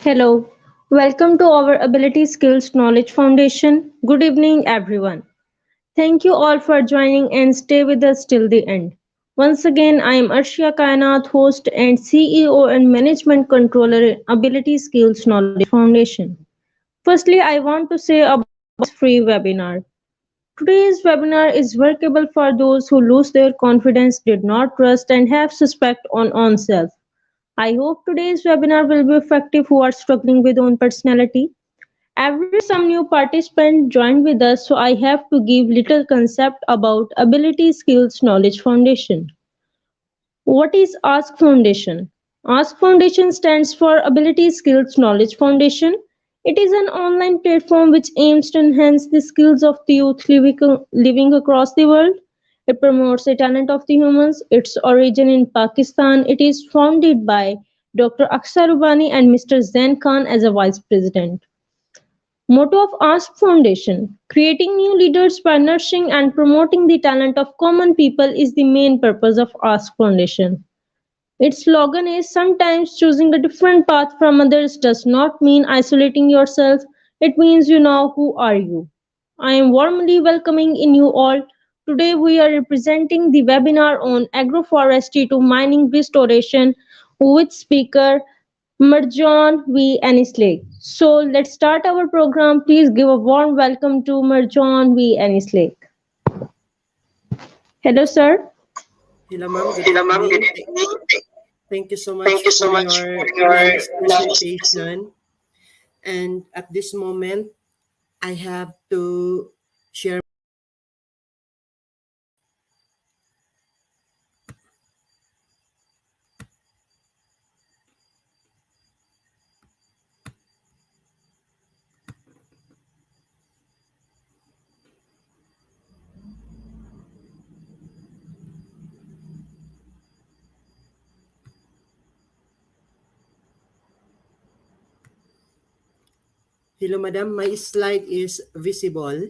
Hello, welcome to our Ability Skills Knowledge Foundation. Good evening, everyone. Thank you all for joining and stay with us till the end. Once again, I am Arshia Kainat, host and CEO and Management Controller in Ability Skills Knowledge Foundation. Firstly, I want to say about this free webinar. Today's webinar is workable for those who lose their confidence, did not trust, and have suspect on oneself. I hope today's webinar will be effective who are struggling with own personality. Every week some new participant joined with us, so I have to give little concept about Ability Skills Knowledge Foundation. What is Ask Foundation? Ask Foundation stands for Ability Skills Knowledge Foundation. It is an online platform which aims to enhance the skills of the youth living across the world. It promotes the talent of the humans. Its origin in Pakistan. It is founded by Dr. Aksar Rubani and Mr. Zain Khan as a vice president. Motto of Ask Foundation: creating new leaders by nurturing and promoting the talent of common people is the main purpose of Ask Foundation. Its slogan is sometimes choosing a different path from others does not mean isolating yourself, it means you know who are you. I am warmly welcoming in you all. Today we are representing the webinar on agroforestry to mining restoration with speaker Marjan V. Anislake. So let's start our program. Please give a warm welcome to Marjan V. Anislake. Hello, sir. Hello, ma'am. Good evening. Thank you so much for your nice presentation. And at this moment, I have to share. Hello, madam. My slide is visible.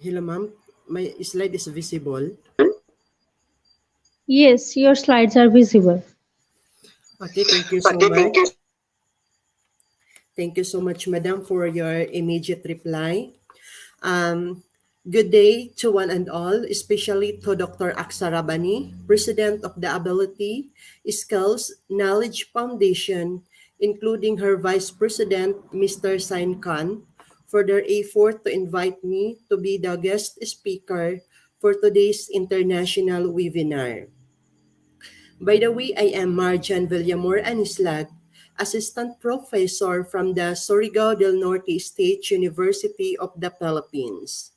Hello, ma'am. My slide is visible. Yes, your slides are visible. Okay, thank you so much. Thank you so much, madam, for your immediate reply. Um, Good day to one and all, especially to Dr. Aksarabani, President of the Ability Skills Knowledge Foundation, including her Vice President, Mr. Sain Khan, for their effort to invite me to be the guest speaker for today's international webinar. By the way, I am Marjan Villamor Anislag, Assistant Professor from the Surigao del Norte State University of the Philippines.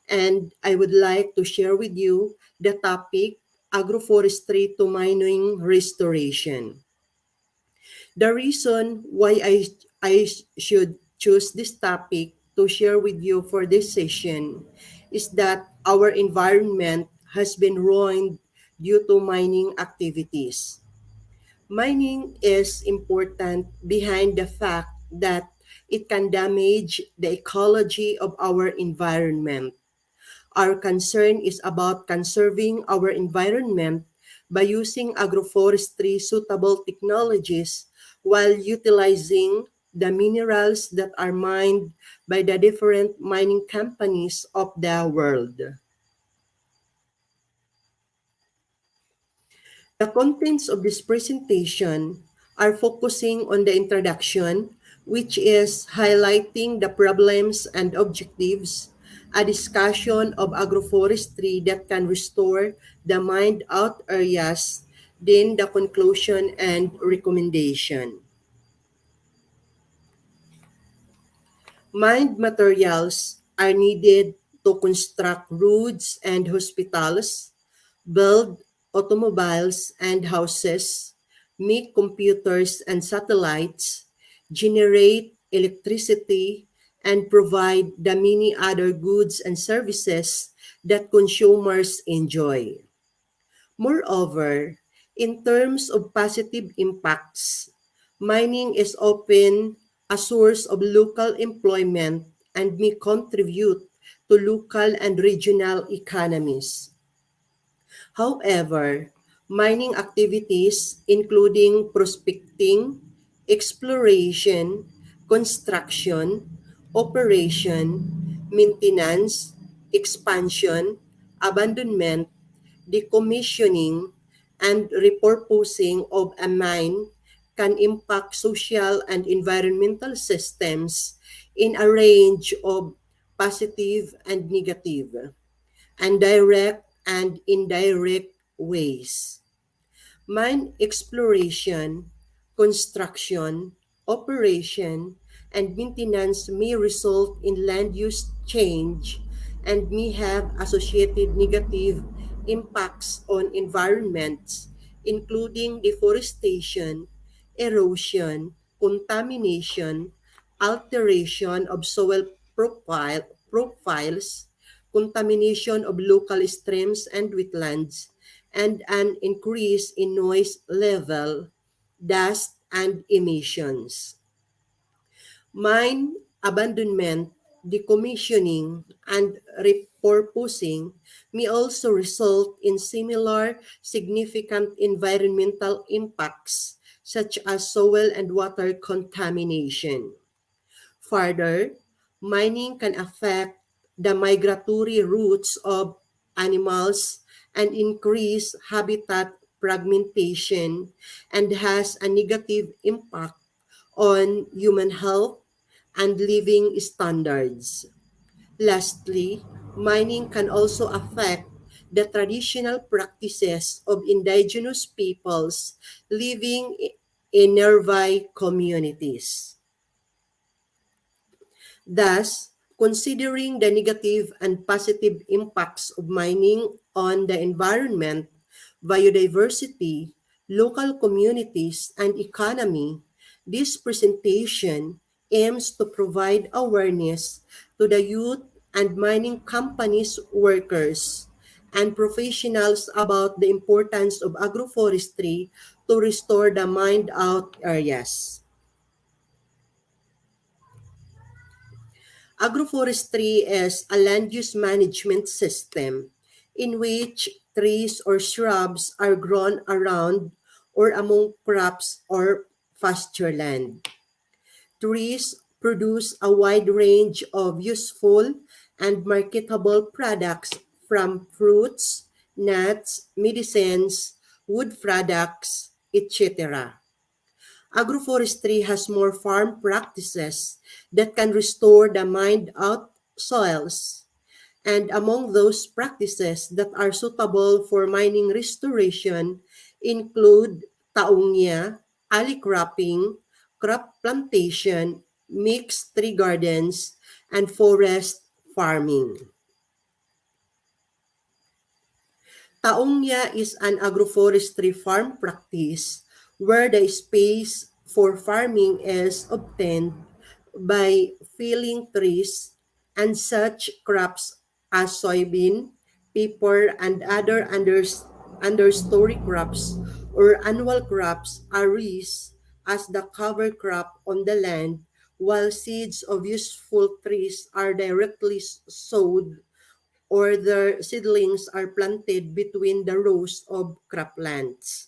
And I would like to share with you the topic agroforestry to mining restoration. The reason why I should choose this topic to share with you for this session is that our environment has been ruined due to mining activities. Mining is important behind the fact that it can damage the ecology of our environment. Our concern is about conserving our environment by using agroforestry suitable technologies while utilizing the minerals that are mined by the different mining companies of the world. The contents of this presentation are focusing on the introduction, which is highlighting the problems and objectives, a discussion of agroforestry that can restore the mined out areas, then the conclusion and recommendation. Mined materials are needed to construct roads and hospitals, build automobiles and houses, make computers and satellites, generate electricity, and provide the many other goods and services that consumers enjoy. Moreover, in terms of positive impacts, mining is often a source of local employment and may contribute to local and regional economies. However, mining activities including prospecting, exploration, construction, operation, maintenance, expansion, abandonment, decommissioning, and repurposing of a mine can impact social and environmental systems in a range of positive and negative, and direct and indirect ways. Mine exploration, construction, operation, and maintenance may result in land use change and may have associated negative impacts on environments, including deforestation, erosion, contamination, alteration of soil profiles, contamination of local streams and wetlands, and an increase in noise level, dust, and emissions. Mine abandonment, decommissioning, and repurposing may also result in similar significant environmental impacts such as soil and water contamination. Further, mining can affect the migratory routes of animals and increase habitat fragmentation and has a negative impact on human health and living standards. Lastly, mining can also affect the traditional practices of indigenous peoples living in nearby communities. Thus, considering the negative and positive impacts of mining on the environment, biodiversity, local communities, and economy, this presentation aims to provide awareness to the youth and mining companies workers and professionals about the importance of agroforestry to restore the mined out areas. Agroforestry is a land use management system in which trees or shrubs are grown around or among crops or pasture land. Trees produce a wide range of useful and marketable products from fruits, nuts, medicines, wood products, etc. Agroforestry has more farm practices that can restore the mined out soils. And among those practices that are suitable for mining restoration include taungya, alley cropping, crop plantation, mixed tree gardens, and forest farming. Taongya is an agroforestry farm practice where the space for farming is obtained by felling trees and such crops as soybean, pepper, and other understory crops or annual crops are raised as the cover crop on the land, while seeds of useful trees are directly sowed or the seedlings are planted between the rows of croplands.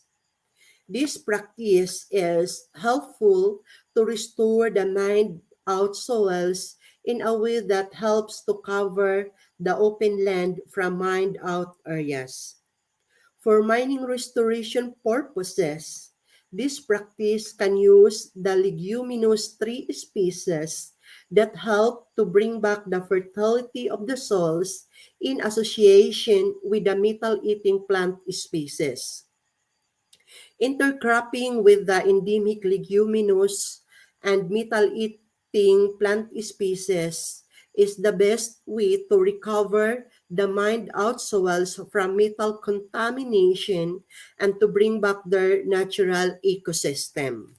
This practice is helpful to restore the mined out soils in a way that helps to cover the open land from mined out areas. For mining restoration purposes, this practice can use the leguminous tree species that help to bring back the fertility of the soils in association with the metal-eating plant species. Intercropping with the endemic leguminous and metal-eating plant species is the best way to recover the mined out soils from metal contamination and to bring back their natural ecosystem.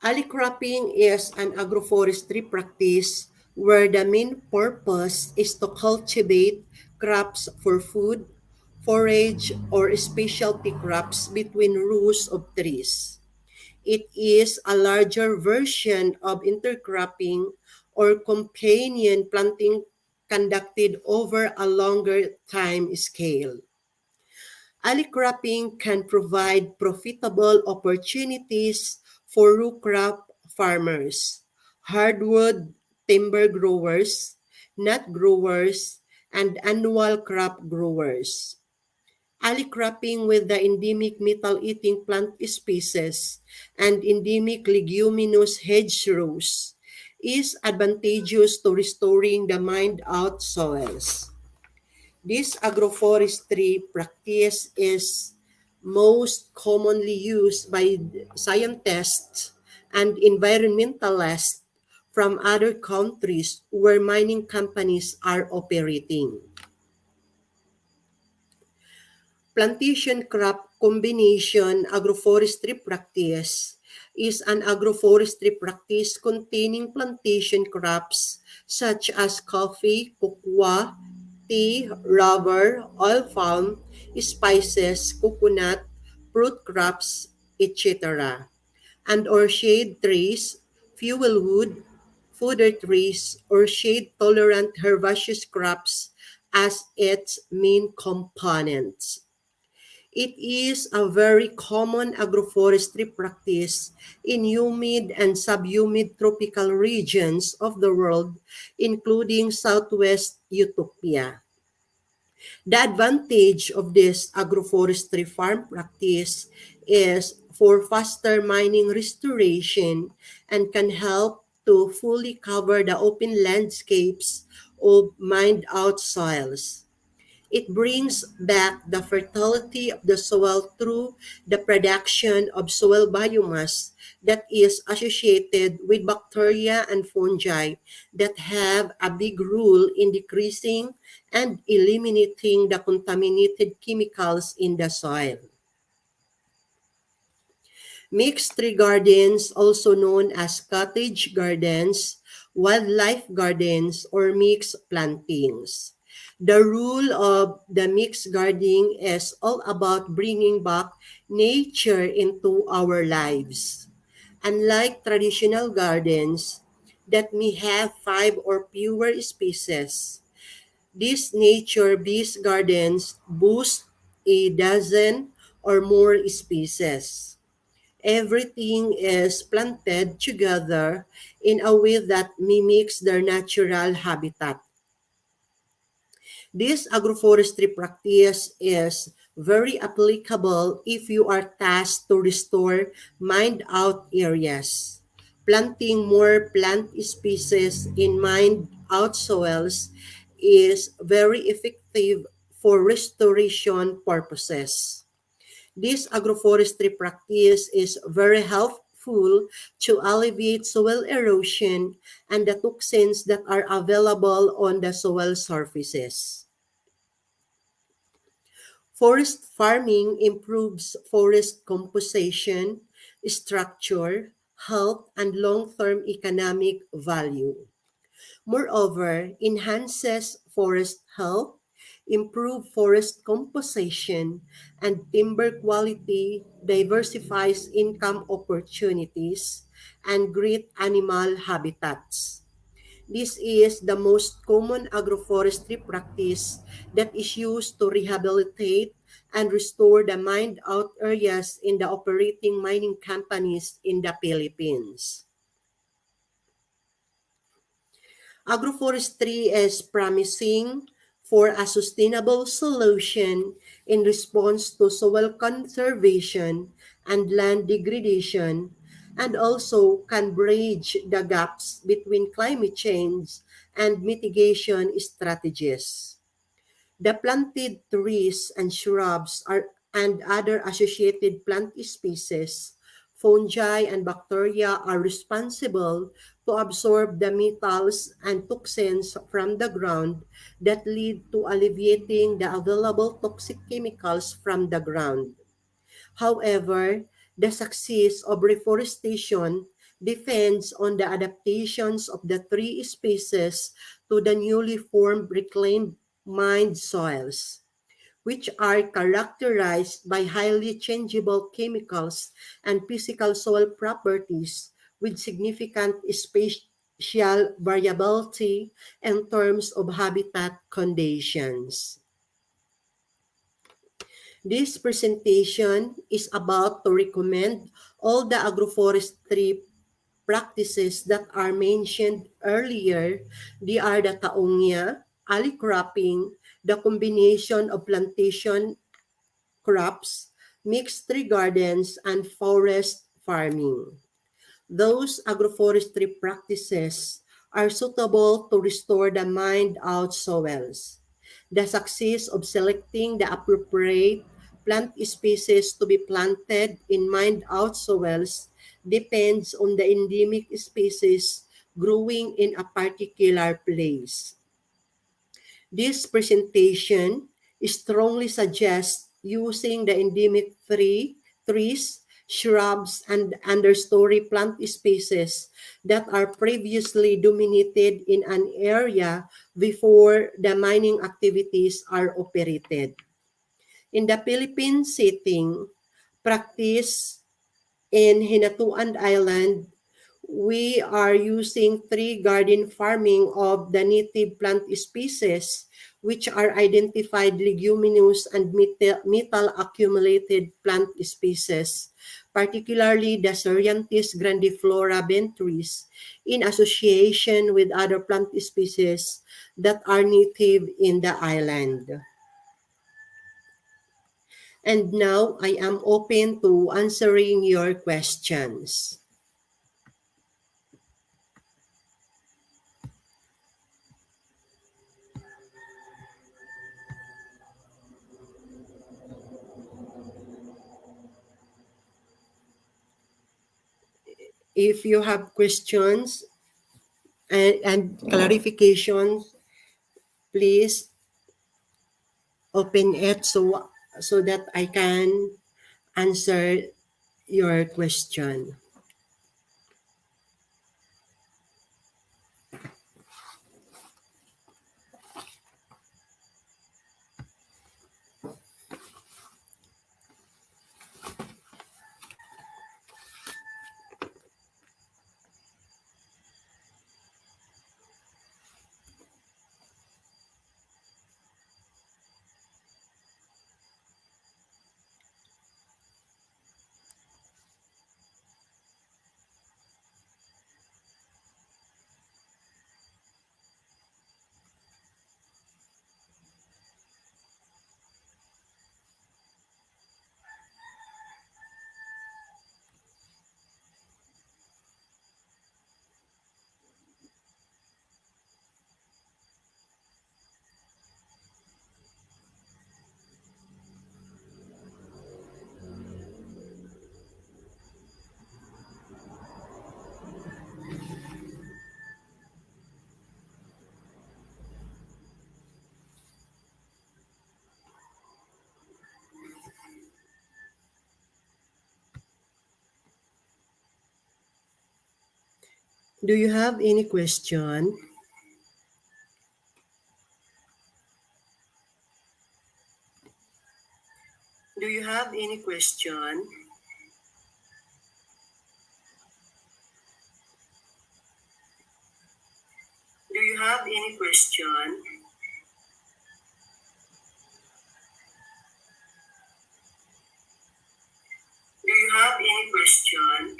Alley cropping is an agroforestry practice where the main purpose is to cultivate crops for food, forage, or specialty crops between rows of trees. It is a larger version of intercropping or companion planting conducted over a longer time scale. Alley cropping can provide profitable opportunities for row crop farmers, hardwood timber growers, nut growers, and annual crop growers. Alley cropping with the endemic metal-eating plant species and endemic leguminous hedgerows is advantageous to restoring the mined-out soils. This agroforestry practice is most commonly used by scientists and environmentalists from other countries where mining companies are operating. Plantation crop combination agroforestry practice is an agroforestry practice containing plantation crops such as coffee, cocoa, tea, rubber, oil palm, spices, coconut, fruit crops, etc. And or shade trees, fuel wood, fodder trees, or shade-tolerant herbaceous crops as its main components. It is a very common agroforestry practice in humid and subhumid tropical regions of the world, including Southwest Utopia. The advantage of this agroforestry farm practice is for faster mining restoration and can help to fully cover the open landscapes of mined out soils. It brings back the fertility of the soil through the production of soil biomass that is associated with bacteria and fungi that have a big role in decreasing and eliminating the contaminated chemicals in the soil. Mixed tree gardens, also known as cottage gardens, wildlife gardens, or mixed plantings. The rule of the mixed gardening is all about bringing back nature into our lives. Unlike traditional gardens that may have five or fewer species, these nature-based gardens boast a dozen or more species. Everything is planted together in a way that mimics their natural habitat. This agroforestry practice is very applicable if you are tasked to restore mined out areas. Planting more plant species in mined out soils is very effective for restoration purposes. This agroforestry practice is very helpful to alleviate soil erosion and the toxins that are available on the soil surfaces. Forest farming improves forest composition, structure, health, and long-term economic value. Moreover, enhances forest health, improve forest composition, and timber quality, diversifies income opportunities, and great animal habitats. This is the most common agroforestry practice that is used to rehabilitate and restore the mined out areas in the operating mining companies in the Philippines. Agroforestry is promising for a sustainable solution in response to soil conservation and land degradation, and also can bridge the gaps between climate change and mitigation strategies. The planted trees and shrubs and other associated plant species, fungi and bacteria are responsible to absorb the metals and toxins from the ground that lead to alleviating the available toxic chemicals from the ground. However, the success of reforestation depends on the adaptations of the tree species to the newly formed reclaimed mined soils, which are characterized by highly changeable chemicals and physical soil properties with significant variability in terms of habitat conditions. This presentation is about to recommend all the agroforestry practices that are mentioned earlier. They are the taongya, alley cropping, the combination of plantation crops, mixed tree gardens, and forest farming. Those agroforestry practices are suitable to restore the mined-out soils. The success of selecting the appropriate plant species to be planted in mined-out soils depends on the endemic species growing in a particular place. This presentation strongly suggests using the endemic trees, shrubs, and understory plant species that are previously dominated in an area before the mining activities are operated. In the Philippine setting, practice in Hinatuan Island, we are using tree garden farming of the native plant species, which are identified leguminous and metal accumulated plant species, particularly the Cerianthus grandiflora ventris, in association with other plant species that are native in the island. And now I am open to answering your questions. If you have questions and clarifications, please open it so that I can answer your question. Do you have any question? Do you have any question? Do you have any question? Do you have any question?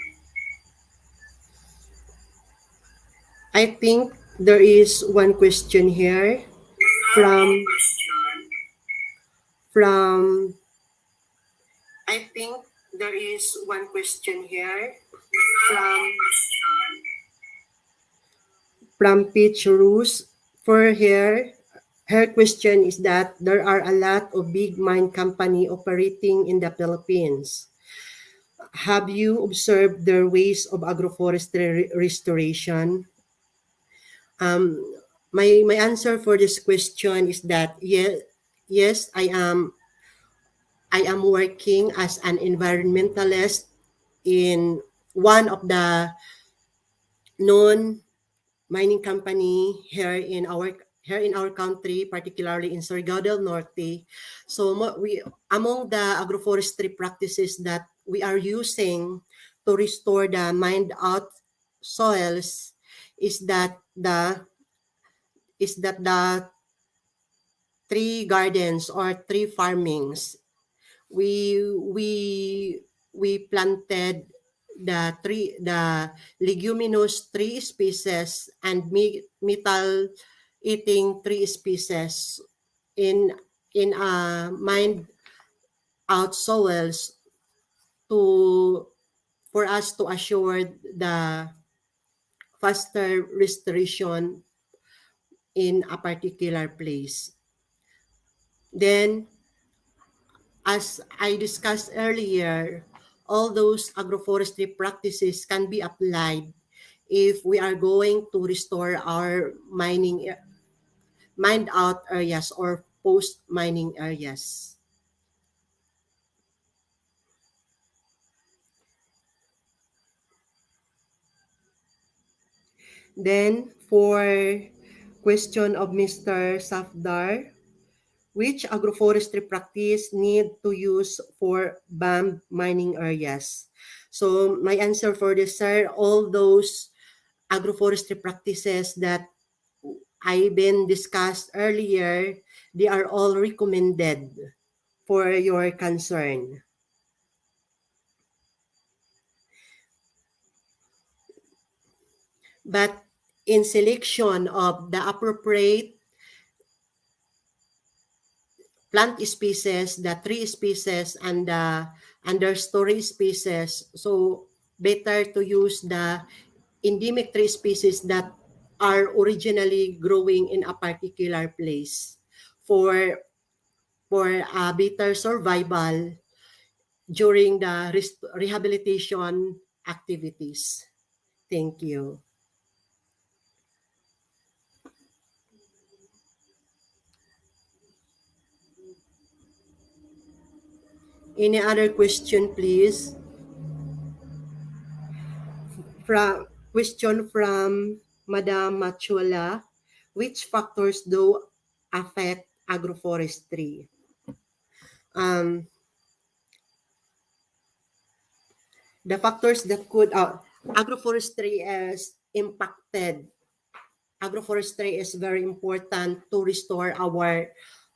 I think there is one question here from from I think there is one question here from Peach Rose. For her question is that there are a lot of big mine company operating in the Philippines. Have you observed their ways of agroforestry restoration? Um, my answer for this question is that yes, I am working as an environmentalist in one of the known mining company here in our country, particularly in Surigao del Norte. So we among the agroforestry practices that we are using to restore the mined out soils is that the is that the tree gardens or tree farmings, we we we planted the leguminous tree species and metal eating tree species in mined out soils to for us to assure the faster restoration in a particular place. Then, as I discussed earlier, all those agroforestry practices can be applied if we are going to restore our mined out areas or post mining areas. Then for question of Mr. Safdar, which agroforestry practice need to use for BAM mining areas? So my answer for this, sir, all those agroforestry practices that I've been discussed earlier, they are all recommended for your concern. But in selection of the appropriate plant species, the tree species, and the understory species, so better to use the endemic tree species that are originally growing in a particular place for better survival during the rehabilitation activities. Thank you. Any other question, please? From question from Madam Machola, which factors do affect agroforestry? Um, the factors that could agroforestry is impacted. Agroforestry is very important to restore our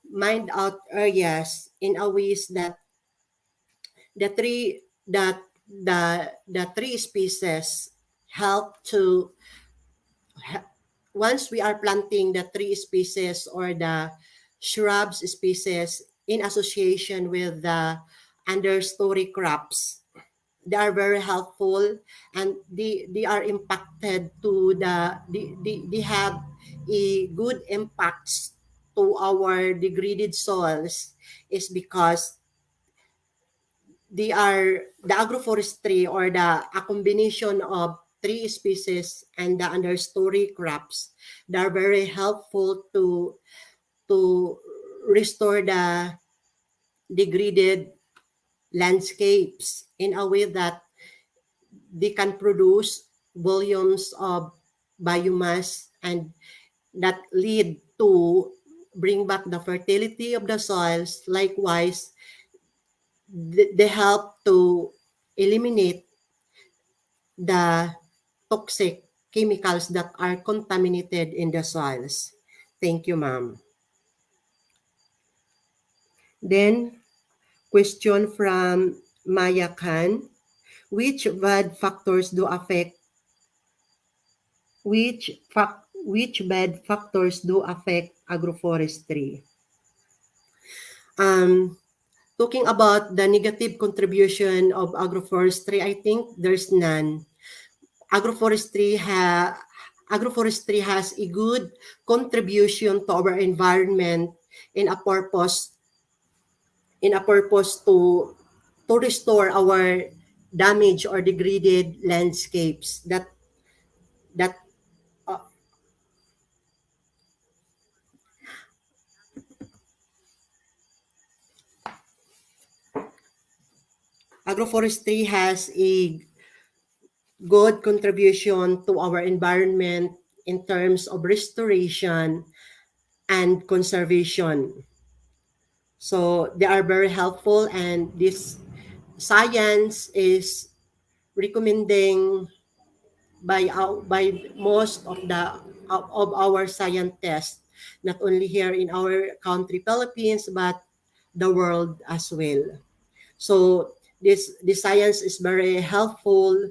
mined out areas in a ways that the tree that the tree species help to once we are planting the tree species or the shrubs species in association with the understory crops, they are very helpful and they are impacted to they have a good impacts to our degraded soils is because the agroforestry or a combination of tree species and the understory crops that are very helpful to restore the degraded landscapes in a way that they can produce volumes of biomass and that lead to bring back the fertility of the soils. Likewise, they help to eliminate the toxic chemicals that are contaminated in the soils. Thank you, ma'am. Then, question from Maya Khan. Which bad factors do affect which bad factors do affect agroforestry? Um, Talking about the negative contribution of agroforestry, I think there's none. Agroforestry ha Agroforestry has a good contribution to our environment in a purpose to restore our damaged or degraded landscapes that uh, agroforestry has a good contribution to our environment in terms of restoration and conservation. So they are very helpful and this science is recommending by most of our scientists, not only here in our country Philippines but the world as well. So this science is very helpful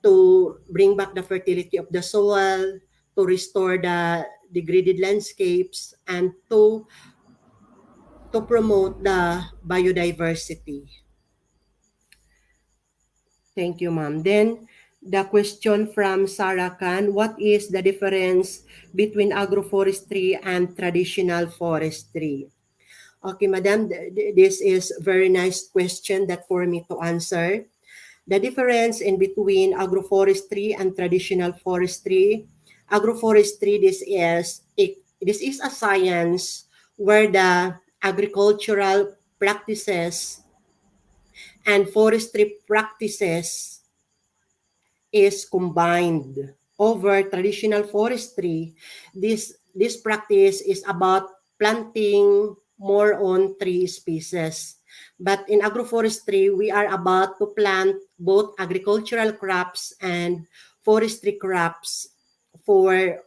to bring back the fertility of the soil, to restore the degraded landscapes, and to promote the biodiversity. Thank you, ma'am. Then the question from Sarah Khan, what is the difference between agroforestry and traditional forestry? Okay, madam, this is very nice question that for me to answer. The difference in between agroforestry and traditional forestry. Agroforestry, this is a science where the agricultural practices and forestry practices is combined. Over traditional forestry, this practice is about planting more on tree species. But in agroforestry, we are about to plant both agricultural crops and forestry crops for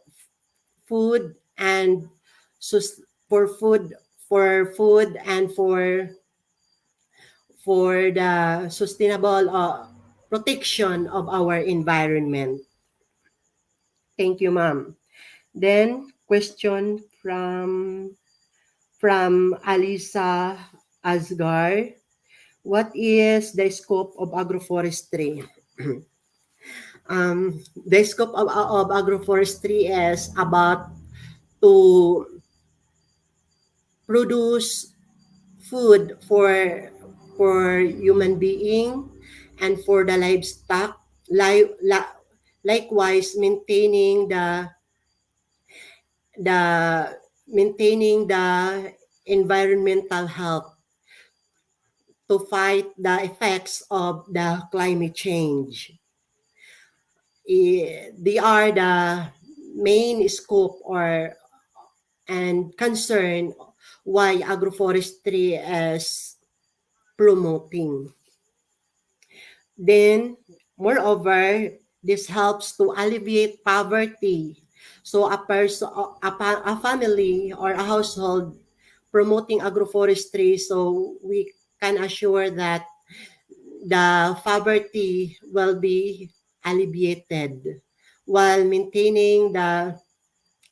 food and for food and for the sustainable protection of our environment. Thank you, ma'am. Then question from Alisa Asgar. What is the scope of agroforestry? The scope of agroforestry is about to produce food for human being and for the livestock. Likewise, the maintaining the environmental health to fight the effects of the climate change. They are the main scope or and concern why agroforestry is promoting. Then, moreover, this helps to alleviate poverty. So a family or a household promoting agroforestry, so we can assure that the poverty will be alleviated while maintaining the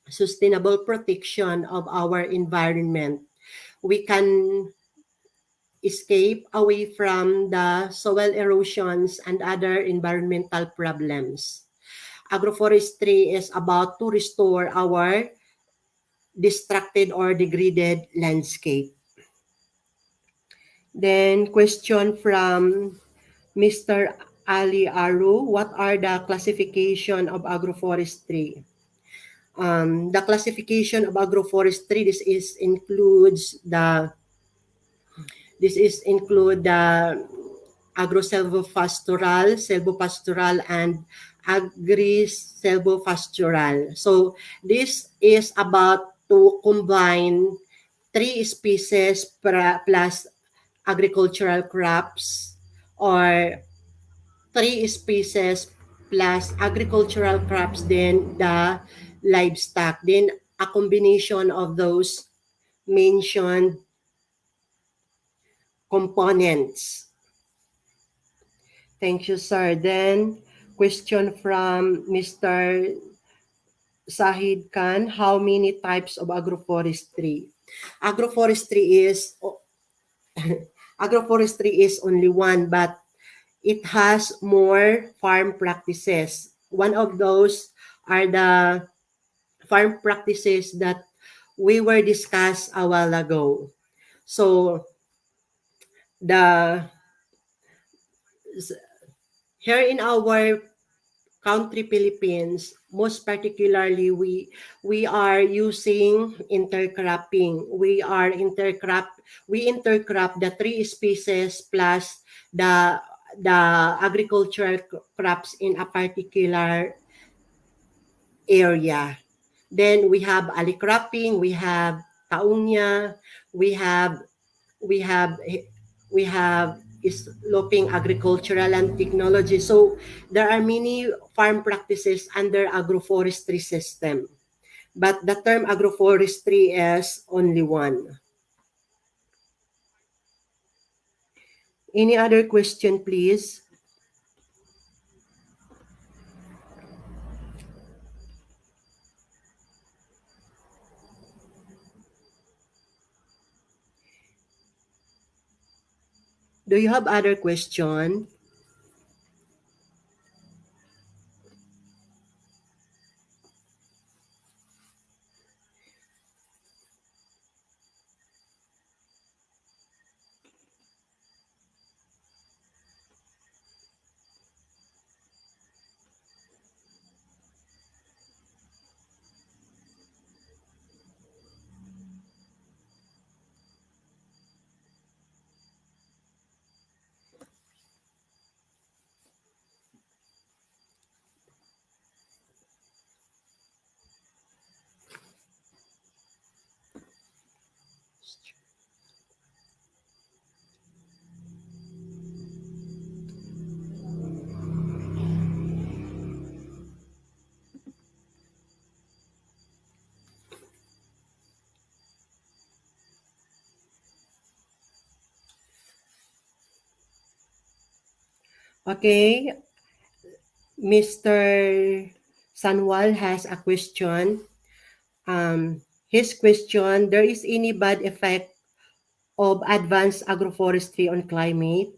sustainable protection of our environment. We can escape away from the soil erosions and other environmental problems. Agroforestry is about to restore our distracted or degraded landscape. Then question from Mr. Ali Aru, what are the classification of agroforestry? The classification of agroforestry, this is include the agro-silvopastoral, silvopastoral, and agri-silvopastoral. So this is about to combine three species plus agricultural crops, or three species plus agricultural crops, then the livestock, then a combination of those mentioned components. Thank you, sir. Then, question from Mr. Sahid Khan, how many types of agroforestry? Agroforestry is agroforestry is only one, but it has more farm practices. One of those are the farm practices that we were discussed a while ago. So the here in our country Philippines, most particularly we are using intercropping. We intercrop the three species plus the the agricultural crops in a particular area. Then we have ali cropping, we have taunya, we have we have we have is looping agricultural and technology. So there are many farm practices under agroforestry system. But the term agroforestry is only one. Any other question, please? Do you have other question? Okay, Mr. Sanwal has a question. His question, there is any bad effect of advanced agroforestry on climate?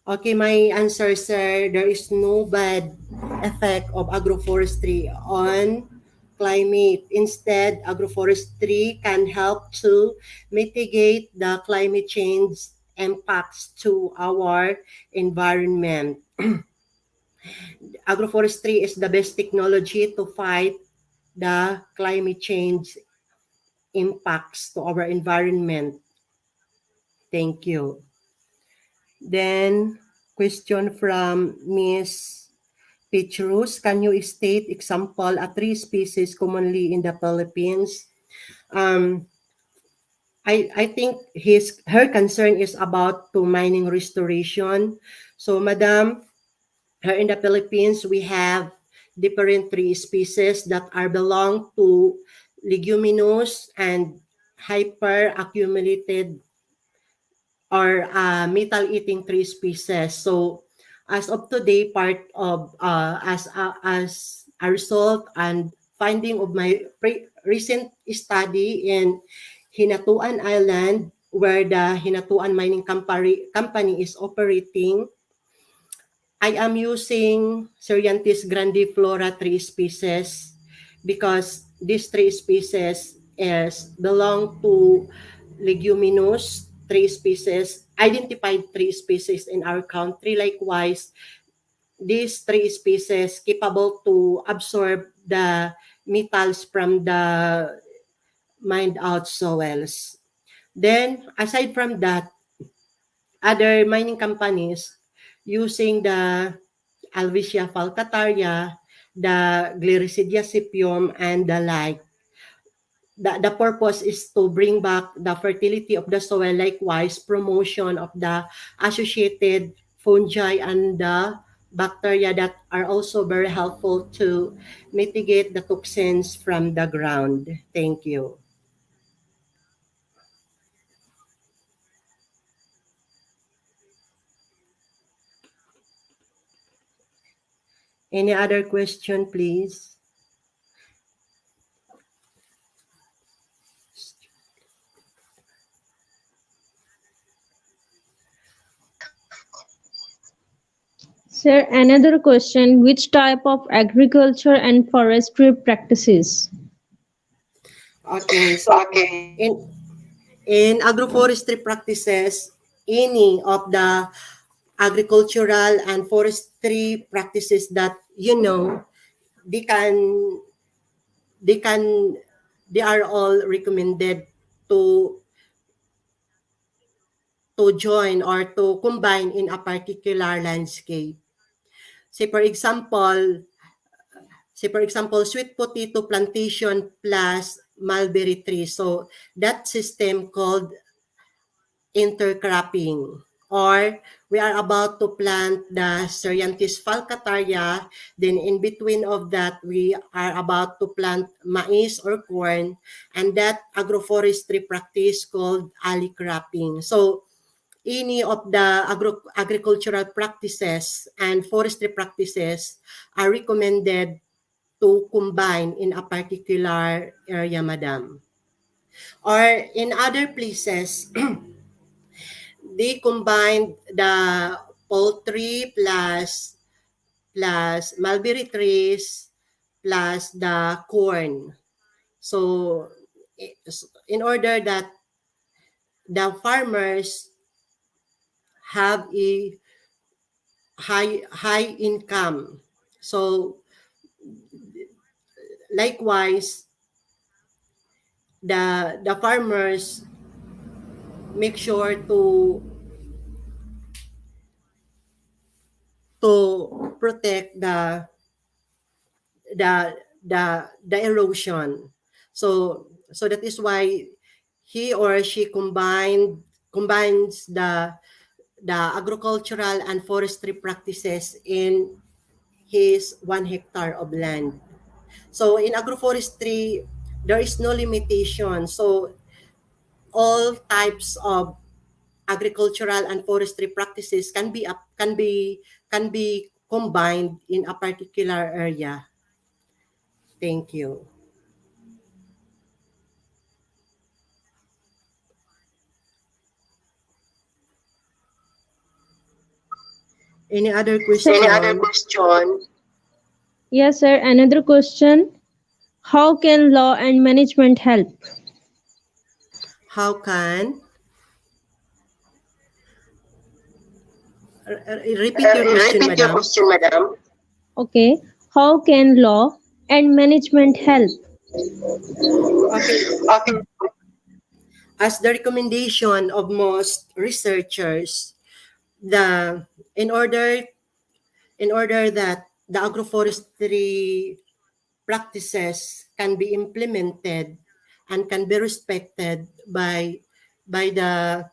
Okay, my answer, sir, there is no bad effect of agroforestry on climate. Instead, agroforestry can help to mitigate the climate change impacts to our environment. Agroforestry is the best technology to fight the climate change impacts to our environment. Thank you. Then, question from Miss Petrus, can you state example a tree species commonly in the Philippines? Um, I think her concern is about to mining restoration. So, Madam, here in the Philippines, we have different tree species that are belong to leguminous and hyper accumulated or metal-eating tree species. So, as of today, part of as a result and finding of my recent study in Hinatuan Island, where the Hinatuan Mining Company is operating, I am using Cerianthus grandiflora tree species because this tree species is belong to leguminous tree species, identified tree species in our country. Likewise, these tree species capable to absorb the metals from the mined out soils. Then, aside from that, other mining companies using the Alvisia falcataria, the Gliricidia sepium, and the like. The purpose is to bring back the fertility of the soil, likewise promotion of the associated fungi and the bacteria that are also very helpful to mitigate the toxins from the ground. Thank you. Any other question, please? Sir, another question, which type of agriculture and forestry practices? Okay, so in agroforestry practices, any of the agricultural and forestry practices that you know, they can they can they are all recommended to join or to combine in a particular landscape. Say for example, sweet potato plantation plus mulberry tree. So that system called intercropping. or we are about to plant the Ceryanthus falcataria, then in between of that, we are about to plant maize or corn, and that agroforestry practice called alley cropping. So, any of the agricultural practices and forestry practices are recommended to combine in a particular area, madam. Or in other places, they combined the poultry plus mulberry trees plus the corn. So in order that the farmers have a high income. So likewise, the farmers make sure to protect the the erosion. So that is why he or she combines the agricultural and forestry practices in his 1 hectare of land. So in agroforestry, there is no limitation. So all types of agricultural and forestry practices can be combined in a particular area. Thank you. Any other Sir, Any other question? question? yes, sir. Another question. How can law and management help? How can repeat your question, Repeat your madam? question, madam. Okay. How can law and management help? Okay. Okay. As the recommendation of most researchers, the in order in order that the agroforestry practices can be implemented and can be respected by the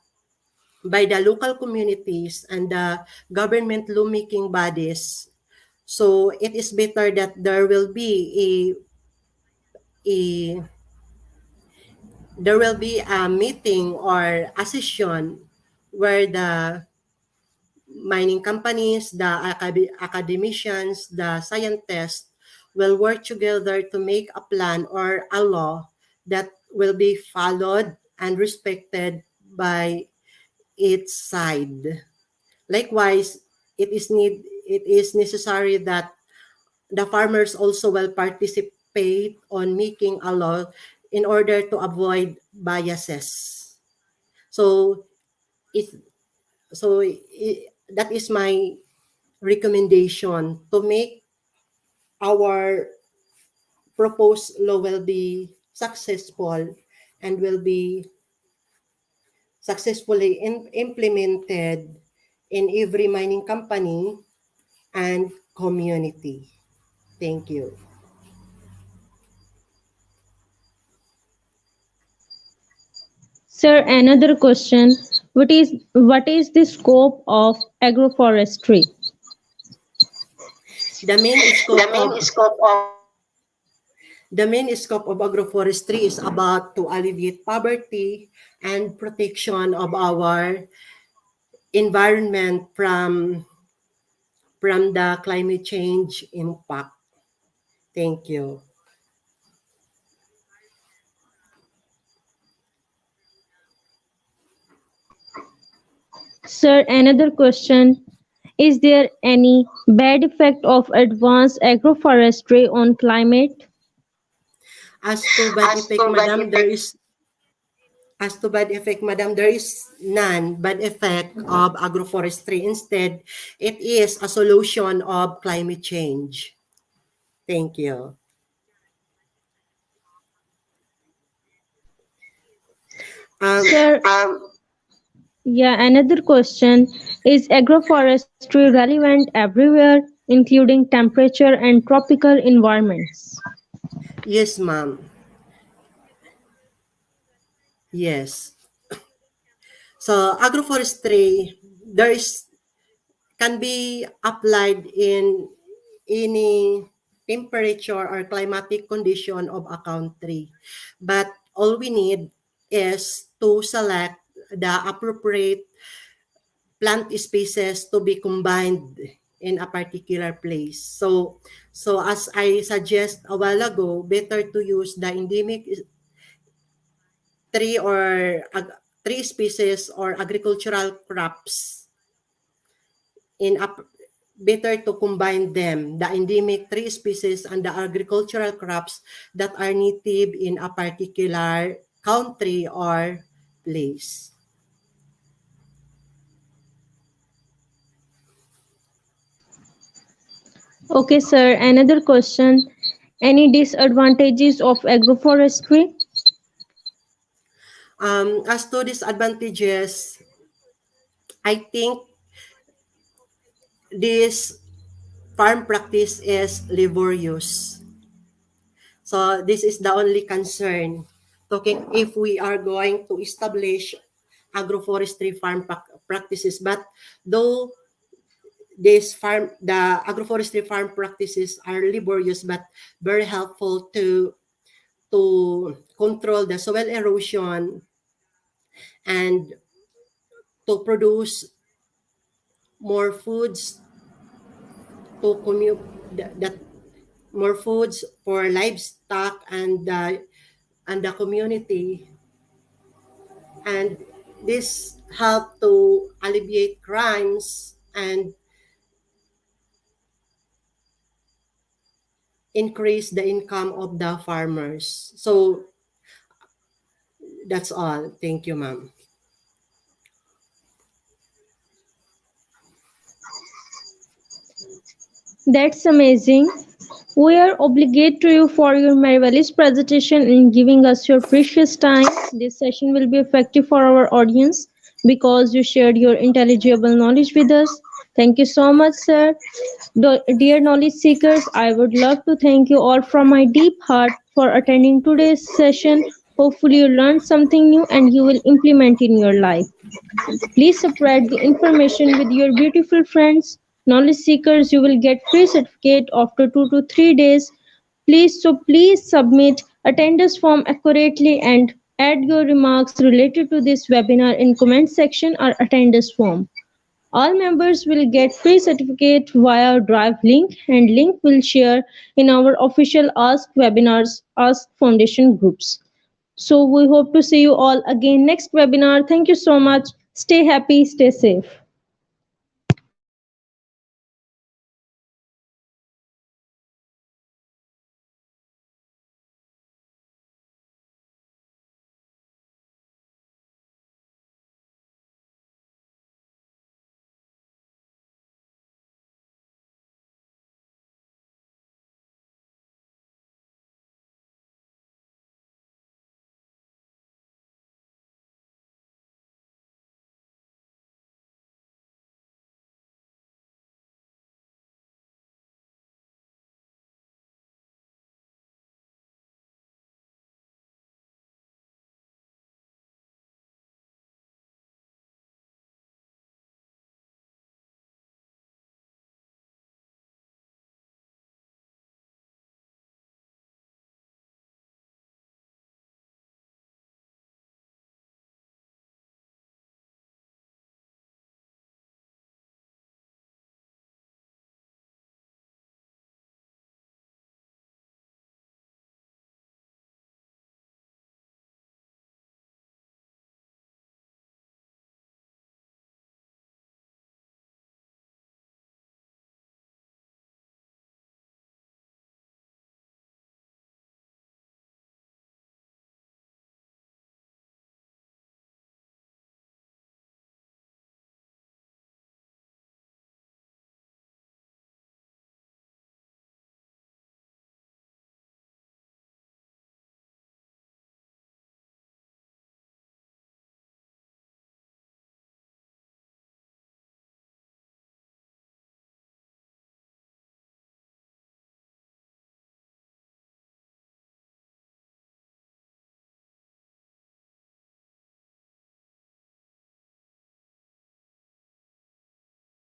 local communities and the government lawmaking bodies. So it is better that a there will be a meeting or a session where the mining companies, the academicians, the scientists will work together to make a plan or a law that will be followed and respected by its side. Likewise, it is necessary that the farmers also will participate on making a law in order to avoid biases. So it that is my recommendation to make our proposed law will be successful and will be successfully implemented in every mining company and community. Thank you. Sir, another question. What is the scope of agroforestry? The main The scope main of scope of the main scope of agroforestry is about to alleviate poverty and protection of our environment from the climate change impact. Thank you. Sir, another question. Is there any bad effect of advanced agroforestry on climate? As to bad as effect, to bad madam, effect. there is none bad effect of agroforestry. Instead, it is a solution of climate change. Thank you. Um, Sir, Um, yeah, another question. Is agroforestry relevant everywhere, including temperature and tropical environments? yes, ma'am. Yes. So agroforestry there is can be applied in any temperature or climatic condition of a country. But all we need is to select the appropriate plant species to be combined in a particular place. So as I suggest a while ago, better to use the endemic tree or tree species or agricultural crops in a better to combine them, the endemic tree species and the agricultural crops that are native in a particular country or place. Okay, sir. Another question. Any disadvantages of agroforestry? As to disadvantages, I think this farm practice is laborious. So this is the only concern. Talking if we are going to establish agroforestry farm practices, but though the agroforestry farm practices are laborious but very helpful to control the soil erosion and to produce more foods to commute that more foods for livestock and the community, and this help to alleviate crimes and increase the income of the farmers. So that's all. Thank you, ma'am. That's amazing. We are obliged to you for your marvelous presentation and giving us your precious time. This session will be effective for our audience because you shared your intelligible knowledge with us. Thank you so much, sir. Dear knowledge seekers, I would love to thank you all from my deep heart for attending today's session. Hopefully, you learned something new and you will implement in your life. Please spread the information with your beautiful friends. Knowledge seekers, you will get free certificate after 2 to 3 days. Please submit attendance form accurately and add your remarks related to this webinar in comment section or attendance form. All members will get free certificate via Drive link and link will share in our official Ask Webinars Ask Foundation groups. So we hope to see you all again next webinar. Thank you so much. Stay happy, stay safe.